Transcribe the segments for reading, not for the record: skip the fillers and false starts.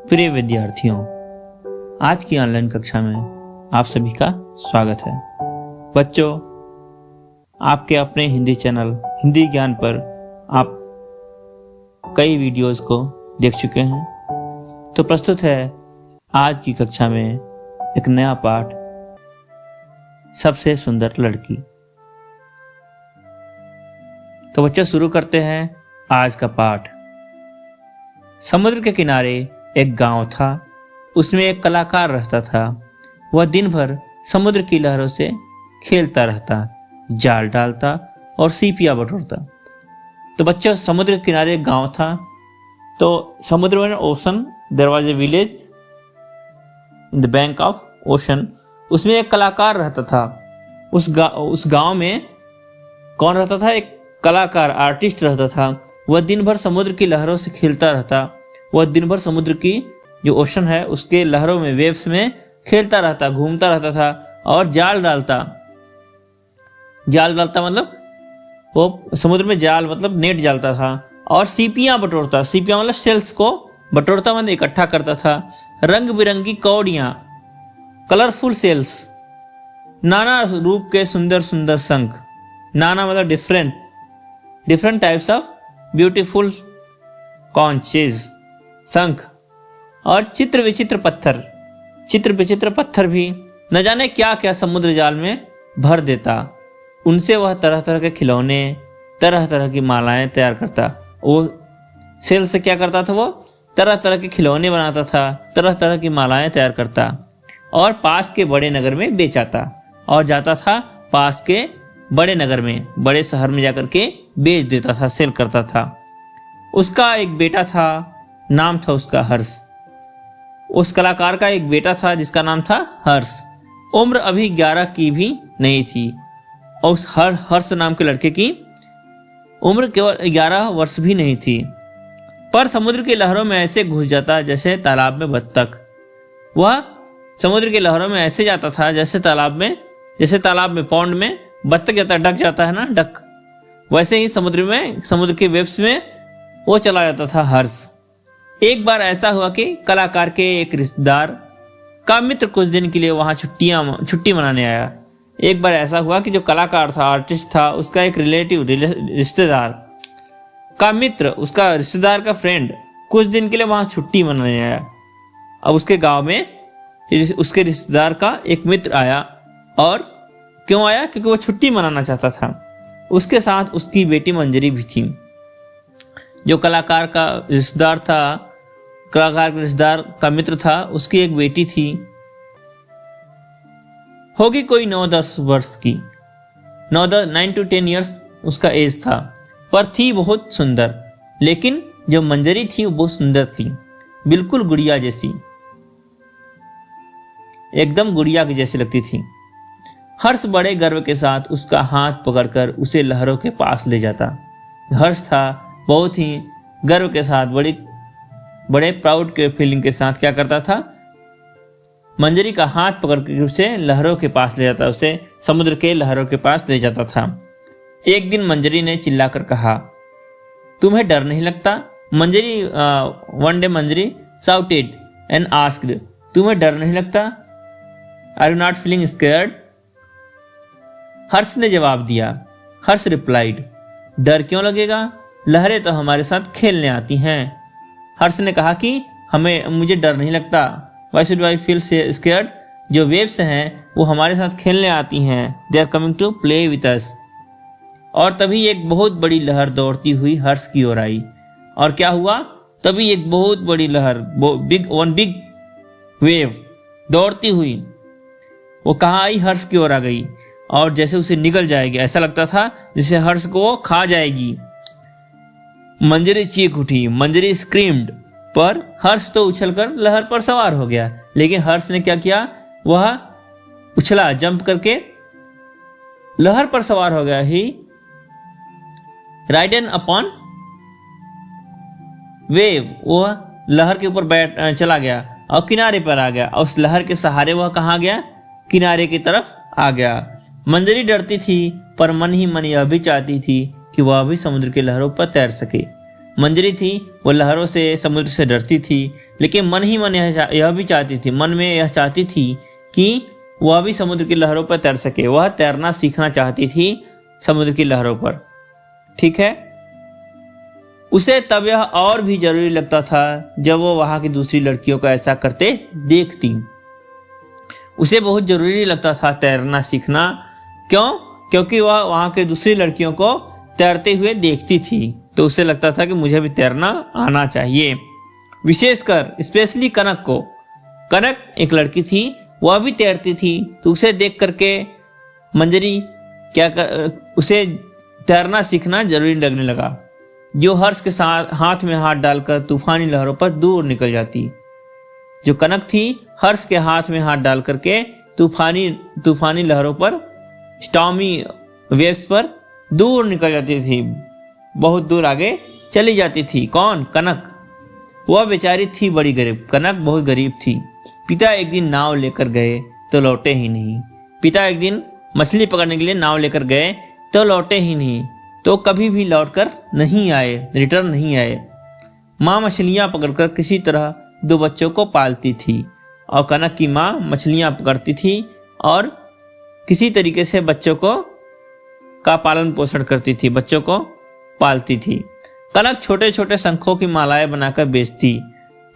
प्रिय विद्यार्थियों, आज की ऑनलाइन कक्षा में आप सभी का स्वागत है। बच्चों, आपके अपने हिंदी चैनल हिंदी ज्ञान पर आप कई वीडियोस को देख चुके हैं। तो प्रस्तुत है आज की कक्षा में एक नया पाठ, सबसे सुंदर लड़की। तो बच्चों, शुरू करते हैं आज का पाठ। समुद्र के किनारे एक गांव था। उसमें एक कलाकार रहता था। वह दिन भर समुद्र की लहरों से खेलता रहता, जाल डालता और सीपियां बटोरता। तो बच्चों, समुद्र के किनारे एक गांव था। तो समुद्र में ocean, there was a village in the bank of ocean. उसमें एक कलाकार रहता था। उस गांव में कौन रहता था? एक कलाकार, आर्टिस्ट रहता था। वह दिन भर समुद्र की लहरों से खेलता रहता। वह दिन भर समुद्र की जो ओशन है उसके लहरों में, वेव्स में खेलता रहता, घूमता रहता था और जाल डालता मतलब वो समुद्र में जाल मतलब नेट डालता था। और सीपियां बटोरता, सीपियां मतलब शेल्स को बटोरता मतलब इकट्ठा करता था। रंग बिरंगी कौड़ियां, कलरफुल सेल्स, नाना रूप के सुंदर सुंदर शंख, नाना मतलब डिफरेंट टाइप्स ऑफ ब्यूटीफुल कॉन्चेज, शंख, और चित्र विचित्र पत्थर भी न जाने क्या क्या समुद्र जाल में भर देता। उनसे वह तरह तरह के खिलौने, तरह तरह की मालाएं तैयार करता। वो सेल से क्या करता था? वो तरह तरह के खिलौने बनाता था, तरह तरह की मालाएं तैयार करता और पास के बड़े नगर में बेचाता। और जाता था पास के बड़े नगर में, बड़े शहर में जाकर के बेच देता था, सेल करता था। उसका एक बेटा था, नाम था उसका हर्ष। उस कलाकार का एक बेटा था जिसका नाम था हर्ष। उम्र अभी 11 की भी नहीं थी। और उस हर्ष नाम के लड़के की उम्र केवल 11 वर्ष भी नहीं थी। पर समुद्र की लहरों में ऐसे घुस जाता जैसे तालाब में बत्तख। वह समुद्र की लहरों में ऐसे जाता था जैसे तालाब में पौंड में बत्तख जाता, डक जाता है ना, डक। वैसे ही समुद्र के वेव्स में वो चला जाता था हर्ष। एक बार ऐसा हुआ कि कलाकार के एक रिश्तेदार का मित्र कुछ दिन के लिए वहां छुट्टी मनाने आया। एक बार ऐसा हुआ कि जो कलाकार था, आर्टिस्ट था, उसका एक रिश्तेदार का मित्र, उसका रिश्तेदार का फ्रेंड कुछ दिन के लिए वहां छुट्टी मनाने आया। अब उसके गांव में उसके रिश्तेदार का एक मित्र आया। और क्यों आया? क्योंकि वो छुट्टी मनाना चाहता था। उसके साथ उसकी बेटी मंजरी भी थी। जो कलाकार का रिश्तेदार का मित्र था, उसकी एक बेटी थी, होगी कोई 9-10 वर्ष की, 9 to 10 ईयर्स उसका एज था। पर थी बहुत सुंदर। लेकिन जो मंजरी थी वो बहुत सुंदर थी, बिल्कुल गुड़िया जैसी, एकदम गुड़िया की जैसी लगती थी। हर्ष बड़े गर्व के साथ उसका हाथ पकड़कर उसे लहरों के पास ले जाता। हर्ष था बहुत ही गर्व के साथ, बड़े प्राउड के फीलिंग के साथ क्या करता था? मंजरी का हाथ पकड़ कर उसे लहरों के पास ले जाता, उसे समुद्र के लहरों के पास ले जाता था। एक दिन मंजरी ने चिल्लाकर कहा, तुम्हें डर नहीं लगता? One day Manjari shouted and asked, तुम्हें डर नहीं लगता? Are you not feeling scared? हर्ष ने जवाब दिया। हर्ष रिप्लाइड, डर क्यों लगेगा? लहरें तो हमारे साथ खेलने आती हैं। हर्ष ने कहा कि मुझे डर नहीं लगता। Why should I feel scared? जो वेव्स हैं वो हमारे साथ खेलने आती हैं। They are coming to play with us. और तभी एक बहुत बड़ी लहर दौड़ती हुई हर्ष की ओर आई। और क्या हुआ? तभी एक बहुत बड़ी लहर, वन बिग वेव दौड़ती हुई वो कहाँ आई? हर्ष की ओर आ गई। और जैसे उसे निगल जाएगी, ऐसा लगता था जैसे हर्ष को खा जाएगी। मंजरी चीख उठी, मंजरी स्क्रीम्ड। पर हर्ष तो उछलकर लहर पर सवार हो गया। लेकिन हर्ष ने क्या किया? वह उछला, जंप करके लहर पर सवार हो गया। ही राइडन अपॉन वेव, वह लहर के ऊपर चला गया और किनारे पर आ गया। और उस लहर के सहारे वह कहाँ गया? किनारे की तरफ आ गया। मंजरी डरती थी पर मन ही मन यह भी चाहती थी कि वह भी समुद्र की लहरों पर तैर सके। मंजरी थी वो लहरों से, समुद्र से डरती थी, लेकिन मन ही मन यह भी चाहती थी, मन में यह चाहती थी कि वह भी समुद्र की लहरों पर तैर सके। वह तैरना सीखना चाहती थी समुद्र की लहरों पर। ठीक है, उसे तब यह और भी जरूरी लगता था जब वो वहां की दूसरी लड़कियों को ऐसा करते देखती। उसे बहुत जरूरी लगता था तैरना सीखना। क्यों? क्योंकि वह वहां के दूसरी लड़कियों को तैरते हुए देखती थी, तो उसे लगता था कि मुझे भी तैरना आना चाहिए। विशेषकर स्पेशली कनक को। कनक एक लड़की थी, वह भी तैरती थी, तो उसे देख करके मंजरी उसे तैरना सीखना जरूरी लगने लगा। जो हर्ष के साथ हाथ में हाथ डालकर तूफानी लहरों पर दूर निकल जाती। जो कनक थी हर्ष के हाथ में हाथ डाल करके तूफानी लहरों पर, स्टॉर्मी वेव्स पर दूर निकल जाती थी, बहुत दूर आगे चली जाती थी। कौन? कनक। वह बेचारी थी बड़ी गरीब। कनक बहुत गरीब थी। पिता एक दिन नाव लेकर गए तो लौटे ही नहीं। पिता एक दिन मछली पकड़ने के लिए नाव लेकर गए तो लौटे ही नहीं, तो कभी भी लौटकर नहीं आए, रिटर्न नहीं आए। माँ मछलियां पकड़कर किसी तरह 2 बच्चों को पालती थी, और कनक की माँ मछलियां पकड़ती थी और किसी तरीके से बच्चों का पालन पोषण करती थी, बच्चों को पालती थी। कनक छोटे छोटे शंखों की मालाएं बनाकर बेचती।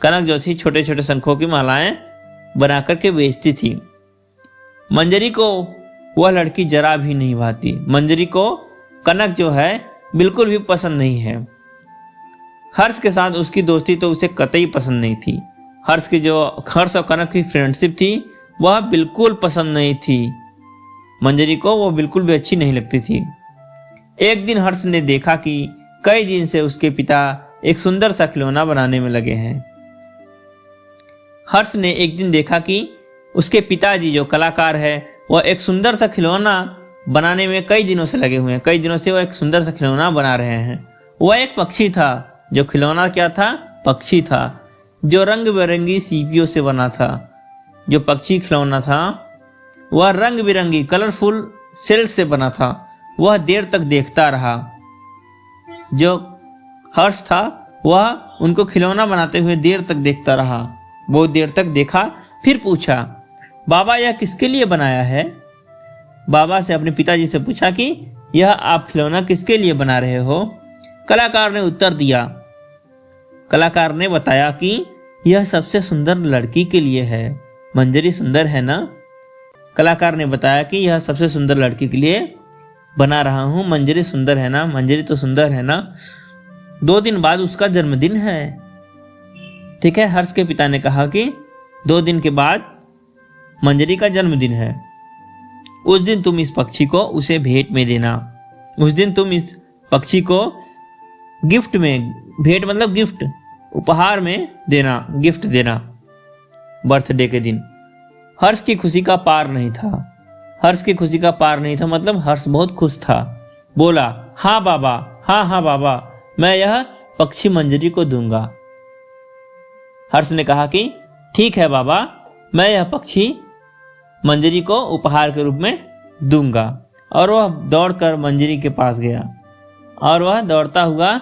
कनक जो थी छोटे छोटे शंखों की मालाएं बनाकर के बेचती थी। मंजरी को वह लड़की जरा भी नहीं भाती। मंजरी को कनक जो है बिल्कुल भी पसंद नहीं है। हर्ष के साथ उसकी दोस्ती तो उसे कतई पसंद नहीं थी। हर्ष और कनक की फ्रेंडशिप थी वह बिल्कुल पसंद नहीं थी। मंजरी को वो बिल्कुल भी अच्छी नहीं लगती थी। एक दिन हर्ष ने देखा कि कई दिन से उसके पिता एक सुंदर सा खिलौना बनाने में लगे हैं। हर्ष ने एक दिन देखा कि उसके पिताजी जो कलाकार है वह एक सुंदर सा खिलौना बनाने में कई दिनों से लगे हुए हैं। कई दिनों से वह एक सुंदर सा खिलौना बना रहे हैं। वह एक पक्षी था। जो खिलौना क्या था? पक्षी था, जो रंग बिरंगी सीपियों से बना था। जो पक्षी खिलौना था वह रंग बिरंगी कलरफुल सेल से बना था। वह देर तक देखता रहा। जो हर्ष था वह उनको खिलौना बनाते हुए देर तक देखता रहा। बहुत देर तक देखा, फिर पूछा, बाबा यह किसके लिए बनाया है? बाबा से अपने पिताजी से पूछा कि यह आप खिलौना किसके लिए बना रहे हो? कलाकार ने उत्तर दिया। कलाकार ने बताया कि यह सबसे सुंदर लड़की के लिए है। मंजरी सुंदर है ना? कलाकार ने बताया कि यह सबसे सुंदर लड़की के लिए बना रहा हूं। मंजरी सुंदर है ना? मंजरी तो सुंदर है ना? 2 दिन बाद उसका जन्मदिन है। ठीक है, हर्ष के पिता ने कहा कि 2 दिन के बाद मंजरी का जन्मदिन है। उस दिन तुम इस पक्षी को उसे भेंट में देना। उस दिन तुम इस पक्षी को गिफ्ट में, भेंट मतलब गिफ्ट, उपहार में देना, गिफ्ट देना बर्थडे के दिन। हर्ष की खुशी का पार नहीं था। हर्ष की खुशी का पार नहीं था मतलब हर्ष बहुत खुश था। बोला, हाँ बाबा, हाँ बाबा, मैं यह पक्षी मंजरी को दूंगा। हर्ष ने कहा कि ठीक है बाबा, मैं यह पक्षी मंजरी को उपहार के रूप में दूंगा। और वह दौड़कर मंजरी के पास गया। और वह दौड़ता हुआ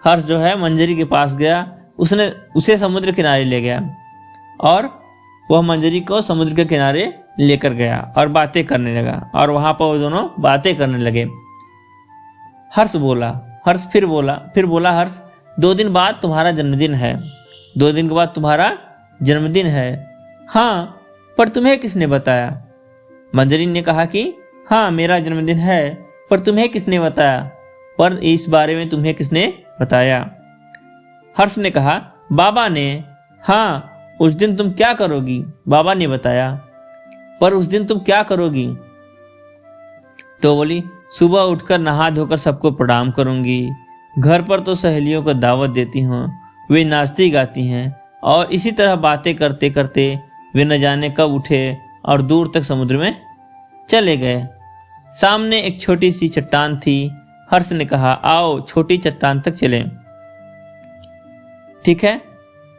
हर्ष जो है मंजरी के पास गया। उसने उसे समुद्र किनारे ले गया और वह मंजरी को समुद्र के किनारे लेकर गया और बातें करने लगा। और वहां पर वो दोनों बातें करने लगे। हर्ष फिर बोला, हर्ष 2 दिन बाद तुम्हारा जन्मदिन है। 2 दिन के बाद तुम्हारा जन्मदिन है। हाँ, पर तुम्हें किसने बताया? मंजरी ने कहा कि हाँ मेरा जन्मदिन है, पर तुम्हें किसने बताया? पर इस बारे में तुम्हें किसने बताया? हर्ष ने कहा, बाबा ने। हाँ, उस दिन तुम क्या करोगी? बाबा ने बताया। पर उस दिन तुम क्या करोगी? तो बोली, सुबह उठकर नहा धोकर सबको प्रणाम करूंगी। घर पर तो सहेलियों को दावत देती हूँ, वे नाचती गाती हैं। और इसी तरह बातें करते करते वे न जाने कब उठे और दूर तक समुद्र में चले गए। सामने एक छोटी सी चट्टान थी। हर्ष ने कहा, आओ छोटी चट्टान तक चलें। ठीक है,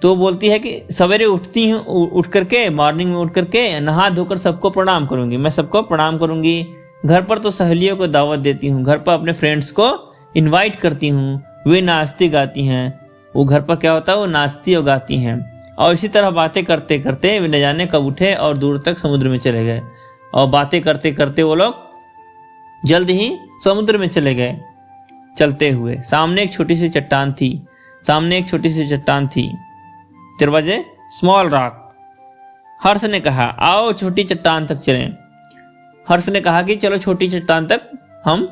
तो बोलती है कि सवेरे उठती हूँ, उठ करके मॉर्निंग में उठ करके नहा धोकर सबको प्रणाम करूंगी। मैं सबको प्रणाम करूंगी। घर पर तो सहेलियों को दावत देती हूँ, घर पर अपने फ्रेंड्स को इनवाइट करती हूँ। वे नाचती गाती हैं। वो घर पर क्या होता है, वो नाचती और गाती हैं। और इसी तरह बातें करते करते वे न जाने कब उठे और दूर तक समुद्र में चले गए। और बातें करते करते वो लोग जल्द ही समुद्र में चले गए। चलते हुए सामने एक छोटी सी चट्टान थी। दरवाजे स्मॉल रॉक। हर्ष ने कहा, आओ छोटी चट्टान तक चलें। हर्ष ने कहा कि चलो छोटी चट्टान तक हम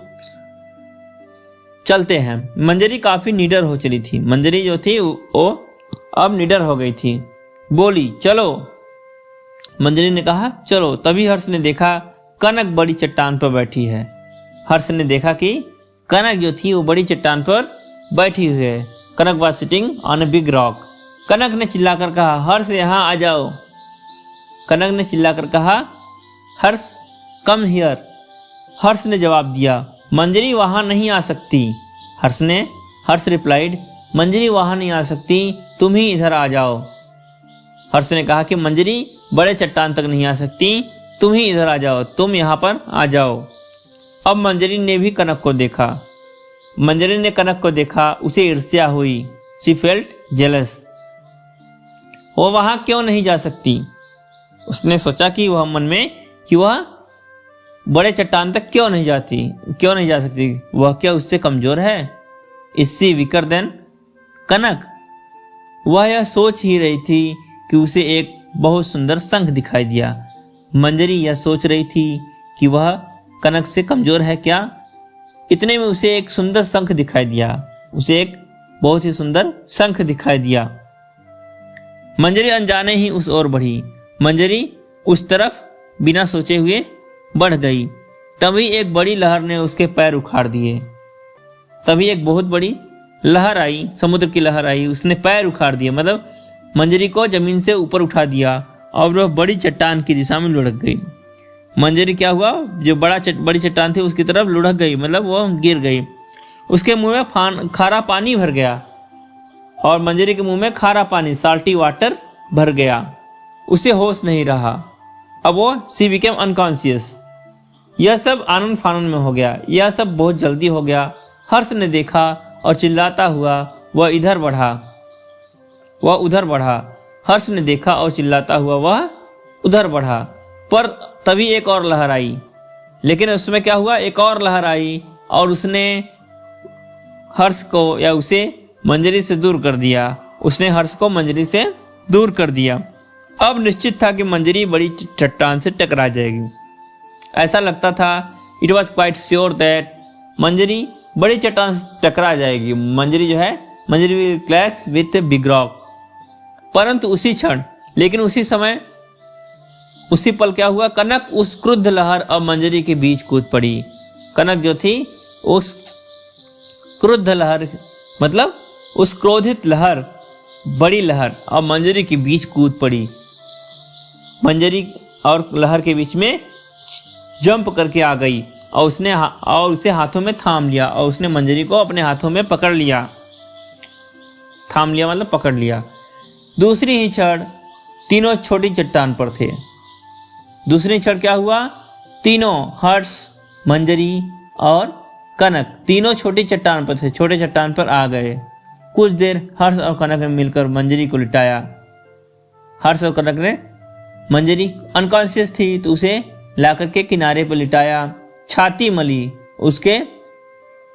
चलते हैं। मंजरी काफी निडर हो चली थी। मंजरी जो थी वो अब निडर हो गई थी। बोली, चलो। मंजरी ने कहा, चलो। तभी हर्ष ने देखा कनक बड़ी चट्टान पर बैठी है। हर्ष ने देखा कि कनक जो थी वो बड़ी चट्टान पर बैठी हुई है। Kanak was sitting on a big rock. Kanak ने चिल्लाकर कहा, हर्ष यहाँ आ जाओ। कनक ने चिल्लाकर कहा, हर्ष कम हियर। हर्ष ने जवाब दिया, मंजरी वहां नहीं आ सकती। हर्ष रिप्लाइड, मंजरी वहां नहीं आ सकती, तुम ही इधर आ जाओ। हर्ष ने कहा कि मंजरी बड़े चट्टान तक नहीं आ सकती, तुम ही इधर आ जाओ, तुम यहाँ पर आ जाओ। अब मंजरी ने भी कनक को देखा। मंजरी ने कनक को देखा, उसे ईर्ष्या हुई। She felt jealous. वो वहां क्यों नहीं जा सकती? उसने सोचा कि वह मन में कि वह बड़े चट्टान तक क्यों नहीं जा सकती। वह क्या उससे कमजोर है? इससे वीकर देन कनक। वह यह सोच ही रही थी कि उसे एक बहुत सुंदर शंख दिखाई दिया। मंजरी यह सोच रही थी कि वह कनक से कमजोर है क्या? इतने में उसे एक सुंदर शंख दिखाई दिया। उसे एक बहुत ही सुंदर शंख दिखाई दिया। मंजरी अनजाने ही उस ओर बढ़ी। मंजरी उस तरफ बिना सोचे हुए बढ़ गई। तभी एक बड़ी लहर ने उसके पैर उखाड़ दिए। तभी एक बहुत बड़ी लहर आई, समुद्र की लहर आई, उसने पैर उखाड़ दिए, मतलब मंजरी को जमीन से ऊपर उठा दिया और वह बड़ी चट्टान की दिशा में लुढ़क गई। मंजरी क्या हुआ, जो बड़ी चट्टान थी उसकी तरफ लुढ़क गई, मतलब वह गिर गई। उसके मुंह में खारा पानी भर गया और मंजरी के मुंह में खारा पानी, साल्टी वाटर भर गया। उसे होश नहीं रहा। अब वो सी बिकेम अनकॉन्शियस। यह सब आनंद फानंद में हो गया। यह सब बहुत जल्दी हो गया। हर्ष ने देखा और चिल्लाता हुआ वह उधर बढ़ा। हर्ष ने देखा और चिल्लाता हुआ वह उधर बढ़ा। पर तभी एक और लहर आई। लेकिन उसमें क्या हुआ, एक और लहर आई और उसने हर्ष को या उसे मंजरी से दूर कर दिया। उसने हर्ष को मंजरी से दूर कर दिया। अब निश्चित था कि मंजरी बड़ी चट्टान से टकरा जाएगी। ऐसा लगता था, it was quite sure that Manjari बड़ी चट्टान से टकरा जाएगी। Manjari will clash with big rock. परंतु उसी क्षण, लेकिन उसी समय, उसी पल क्या हुआ, कनक उस क्रुद्ध लहर और मंजरी के बीच कूद पड़ी। कनक जो थी उस क्रुद्ध लहर, मतलब उस क्रोधित लहर, बड़ी लहर और मंजरी के बीच कूद पड़ी। मंजरी और लहर के बीच में जंप करके आ गई और उसे हाथों में थाम लिया और उसने मंजरी को अपने हाथों में पकड़ लिया। थाम लिया मतलब पकड़ लिया। दूसरी ही क्षण तीनों छोटी चट्टान पर थे। दूसरी क्षण क्या हुआ, तीनों, हर्ष, मंजरी और कनक, तीनों छोटी चट्टान पर थे, छोटे चट्टान पर आ गए। कुछ देर हर्ष और कनक ने मिलकर मंजरी को लिटाया। हर्ष और कनक ने, मंजरी अनकॉन्शियस थी तो उसे लाकर के किनारे पर लिटाया, छाती मली उसके,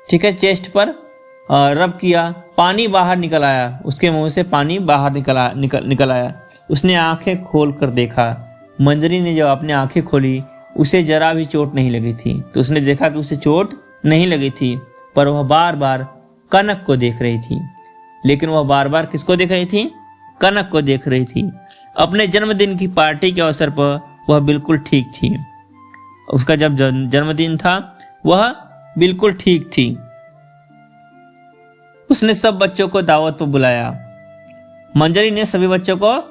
ठीक है, चेस्ट पर रब किया, पानी बाहर निकल आया, उसके मुंह से पानी बाहर निकल आया। उसने आंखें खोल कर देखा। मंजरी ने जब अपनी आंखें खोली उसे जरा भी चोट नहीं लगी थी। तो उसने देखा कि उसे चोट नहीं लगी थी, पर वह बार बार कनक को देख रही थी। लेकिन वह बार बार किसको देख रही थी? कनक को देख रही थी। अपने जन्मदिन की पार्टी के अवसर पर वह बिल्कुल ठीक थी। उसका जब जन्मदिन था वह बिल्कुल ठीक थी। उसने सब बच्चों को दावत पर बुलाया। मंजरी ने सभी बच्चों को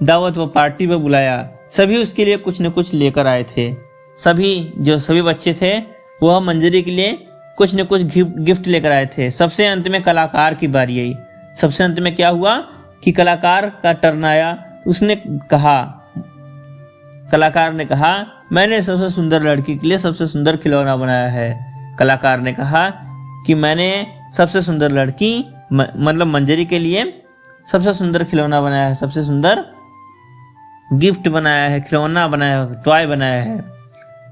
दावत पर पार्टी पर बुलाया। सभी उसके लिए कुछ न कुछ लेकर आए थे। सभी बच्चे थे वह मंजरी के लिए कुछ न कुछ गिफ्ट लेकर आए थे। सबसे अंत में कलाकार की बारी आई। सबसे अंत में क्या हुआ कि कलाकार का टर्न आया। कलाकार ने कहा, मैंने सबसे सुंदर लड़की के लिए सबसे सुंदर खिलौना बनाया है। कलाकार ने कहा कि मैंने सबसे सुंदर लड़की मतलब मंजरी के लिए सबसे सुंदर खिलौना बनाया है, सबसे सुंदर गिफ्ट बनाया है, खिलौना बनाया है, टॉय बनाया है।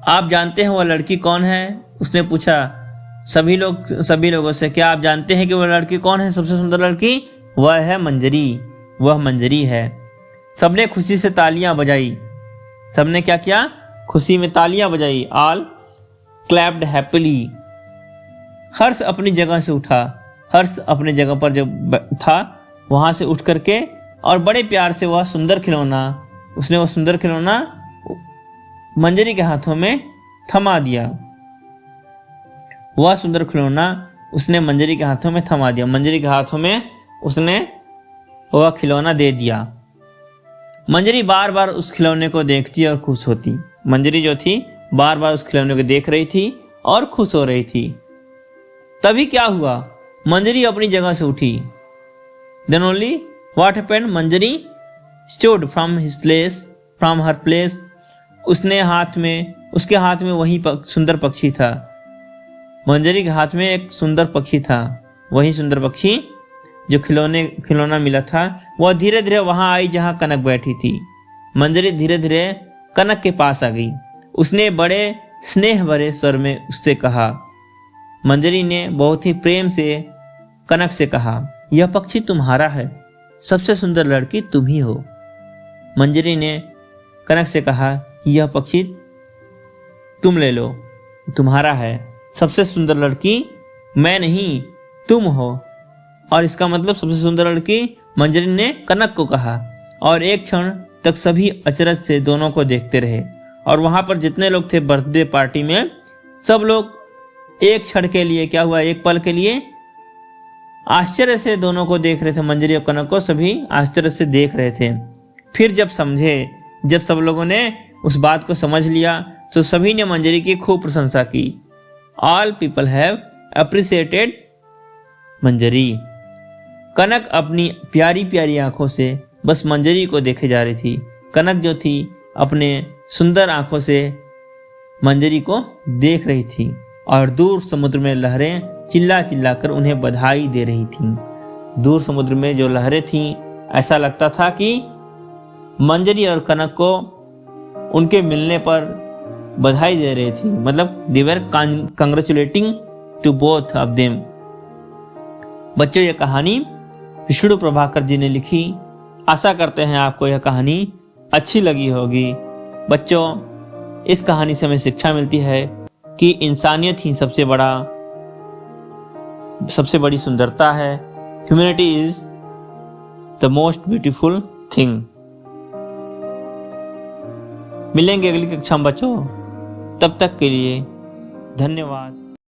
आप जानते हैं वह लड़की कौन है? उसने पूछा सभी लोगों से, क्या आप जानते हैं कि वह लड़की कौन है? सबसे सुंदर लड़की वह है मंजरी, वह मंजरी है। सबने खुशी से तालियां बजाई। सबने क्या किया? खुशी में तालियां बजाई। All clapped happily. हर्ष अपनी जगह से उठा। हर्ष अपनी जगह पर जब था वहां से उठ करके और बड़े प्यार से वह सुंदर खिलौना मंजरी के हाथों में थमा दिया। वह सुंदर खिलौना उसने मंजरी के हाथों में थमा दिया। मंजरी के हाथों में उसने वह खिलौना दे दिया। मंजरी बार बार उस खिलौने को देखती और खुश होती। मंजरी जो थी बार बार उस खिलौने को देख रही थी और खुश हो रही थी। तभी क्या हुआ? मंजरी अपनी जगह से उठी। Then only what happened? Manjari stood from her place. उसके हाथ में वही सुंदर पक्षी था। मंजरी के हाथ में एक सुंदर पक्षी था। वही सुंदर पक्षी जो खिलौना मिला था, वह धीरे धीरे वहां आई जहां कनक बैठी थी। मंजरी धीरे धीरे कनक के पास आ गई। उसने बड़े स्नेह भरे स्वर में उससे कहा, मंजरी ने बहुत ही प्रेम से कनक से कहा, यह पक्षी तुम्हारा है, सबसे सुंदर लड़की तुम ही हो। मंजरी ने कनक से कहा, यह पक्षी तुम ले लो, तुम्हारा है। सबसे सुंदर लड़की मैं नहीं तुम हो। और इसका मतलब सबसे सुंदर लड़की मंजरी ने कनक को कहा। और एक क्षण तक सभी अचरज से दोनों को देखते रहे। और वहां पर जितने लोग थे बर्थडे पार्टी में, सब लोग एक क्षण के लिए, क्या हुआ, एक पल के लिए आश्चर्य से दोनों को देख रहे थे। मंजरी और कनक को सभी आश्चर्य से देख रहे थे। फिर जब सब लोगों ने उस बात को समझ लिया तो सभी ने मंजरी की खूब प्रशंसा की। ऑल पीपल हैव अप्रिशिएटेड मंजरी। कनक अपनी प्यारी प्यारी आंखों से बस मंजरी को देखे जा रही थी। कनक जो थी अपने सुंदर आंखों से मंजरी को देख रही थी और दूर समुद्र में लहरें चिल्ला चिल्ला कर उन्हें बधाई दे रही थीं। दूर समुद्र में जो लहरें थीं, ऐसा लगता था कि मंजरी और कनक को उनके मिलने पर बधाई दे रही थी। मतलब दे वर congratulating to both of them. बच्चों, यह कहानी विष्णु प्रभाकर जी ने लिखी। आशा करते हैं आपको यह कहानी अच्छी लगी होगी। बच्चों, इस कहानी से हमें शिक्षा मिलती है कि इंसानियत ही सबसे बड़ी सुंदरता है। Humanity is the most beautiful thing. मिलेंगे अगली कक्षा में बच्चों, तब तक के लिए धन्यवाद।